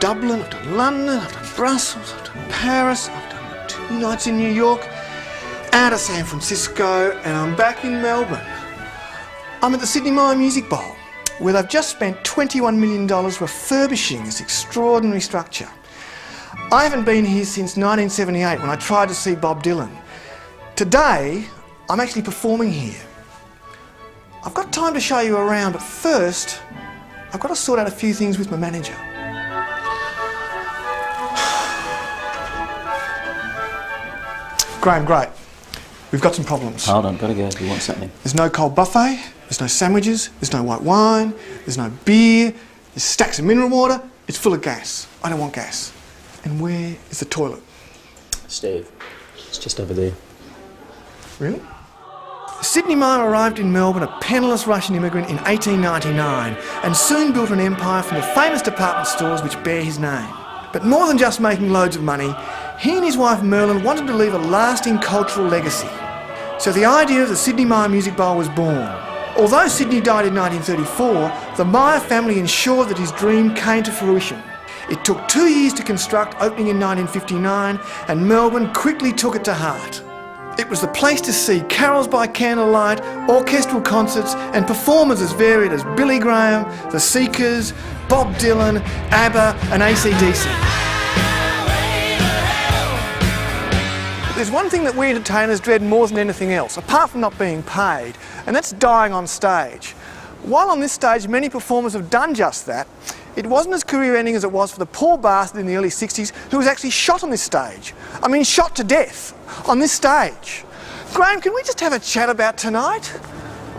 Dublin, I've done London, I've done Brussels, I've done Paris, I've done 2 nights in New York, out of San Francisco, and I'm back in Melbourne. I'm at the Sidney Myer Music Bowl, where they've just spent $21 million refurbishing this extraordinary structure. I haven't been here since 1978 when I tried to see Bob Dylan. Today, I'm actually performing here. I've got time to show you around, but first, I've got to sort out a few things with my manager. Graham, great. We've got some problems. Hold on, gotta go. You want something? There's no cold buffet, there's no sandwiches, there's no white wine, there's no beer, there's stacks of mineral water, it's full of gas. I don't want gas. And where is the toilet? Steve, it's just over there. Really? Sidney Myer arrived in Melbourne a penniless Russian immigrant in 1899 and soon built an empire from the famous department stores which bear his name. But more than just making loads of money, he and his wife Merlin wanted to leave a lasting cultural legacy. So the idea of the Sidney Myer Music Bowl was born. Although Sidney died in 1934, the Myer family ensured that his dream came to fruition. It took 2 years to construct, opening in 1959, and Melbourne quickly took it to heart. It was the place to see carols by candlelight, orchestral concerts and performers as varied as Billy Graham, The Seekers, Bob Dylan, ABBA and AC/DC. There's one thing that we entertainers dread more than anything else, apart from not being paid, and that's dying on stage. While on this stage many performers have done just that, it wasn't as career-ending as it was for the poor bastard in the early 60s who was actually shot on this stage. I mean, shot to death on this stage. Graham, can we just have a chat about tonight?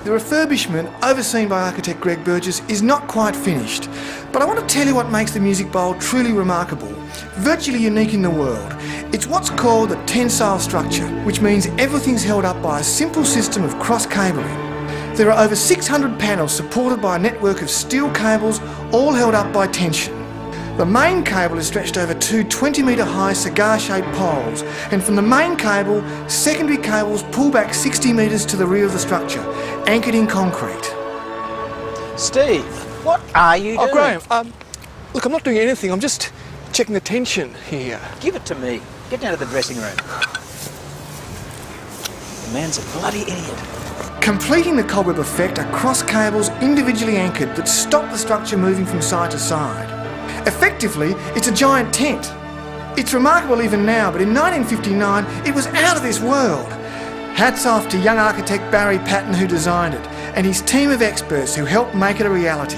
The refurbishment, overseen by architect Greg Burgess, is not quite finished. But I want to tell you what makes the Music Bowl truly remarkable, virtually unique in the world. It's what's called the tensile structure, which means everything's held up by a simple system of cross-cabling. There are over 600 panels supported by a network of steel cables, all held up by tension. The main cable is stretched over 2 20-metre high cigar-shaped poles, and from the main cable, secondary cables pull back 60 metres to the rear of the structure, anchored in concrete. Steve, what are you doing? Oh, Graham, look, I'm not doing anything, I'm just checking the tension here. Give it to me. Get down to the dressing room. The man's a bloody idiot. Completing the cobweb effect are cross cables individually anchored that stop the structure moving from side to side. Effectively, it's a giant tent. It's remarkable even now, but in 1959 it was out of this world. Hats off to young architect Barry Patton who designed it, and his team of experts who helped make it a reality.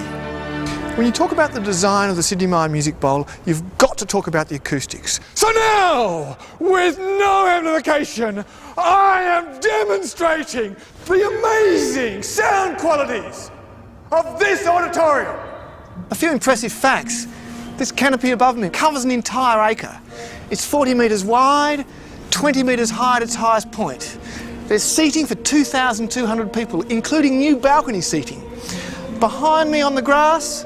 When you talk about the design of the Sidney Myer Music Bowl, you've got to talk about the acoustics. So now, with no amplification, I am demonstrating the amazing sound qualities of this auditorium. A few impressive facts. This canopy above me covers an entire acre. It's 40 metres wide, 20 metres high at its highest point. There's seating for 2,200 people, including new balcony seating. Behind me on the grass,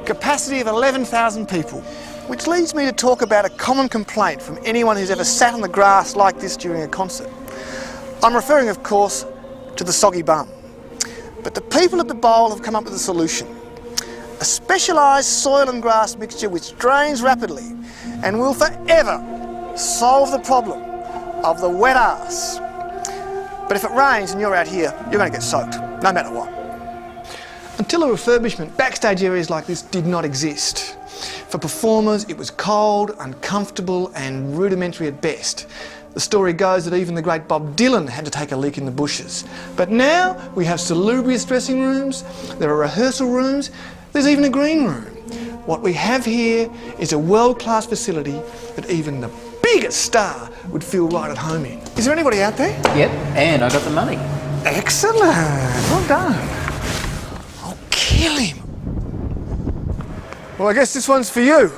capacity of 11,000 people. Which leads me to talk about a common complaint from anyone who's ever sat on the grass like this during a concert. I'm referring, of course, to the soggy bum. But the people at the bowl have come up with a solution. A specialised soil and grass mixture which drains rapidly and will forever solve the problem of the wet arse. But if it rains and you're out here, you're going to get soaked, no matter what. Until a refurbishment, backstage areas like this did not exist. For performers, it was cold, uncomfortable and rudimentary at best. The story goes that even the great Bob Dylan had to take a leak in the bushes. But now we have salubrious dressing rooms, there are rehearsal rooms, there's even a green room. What we have here is a world-class facility that even the biggest star would feel right at home in. Is there anybody out there? Yep, and I got the money. Excellent, well done. I'll kill him. Well, I guess this one's for you.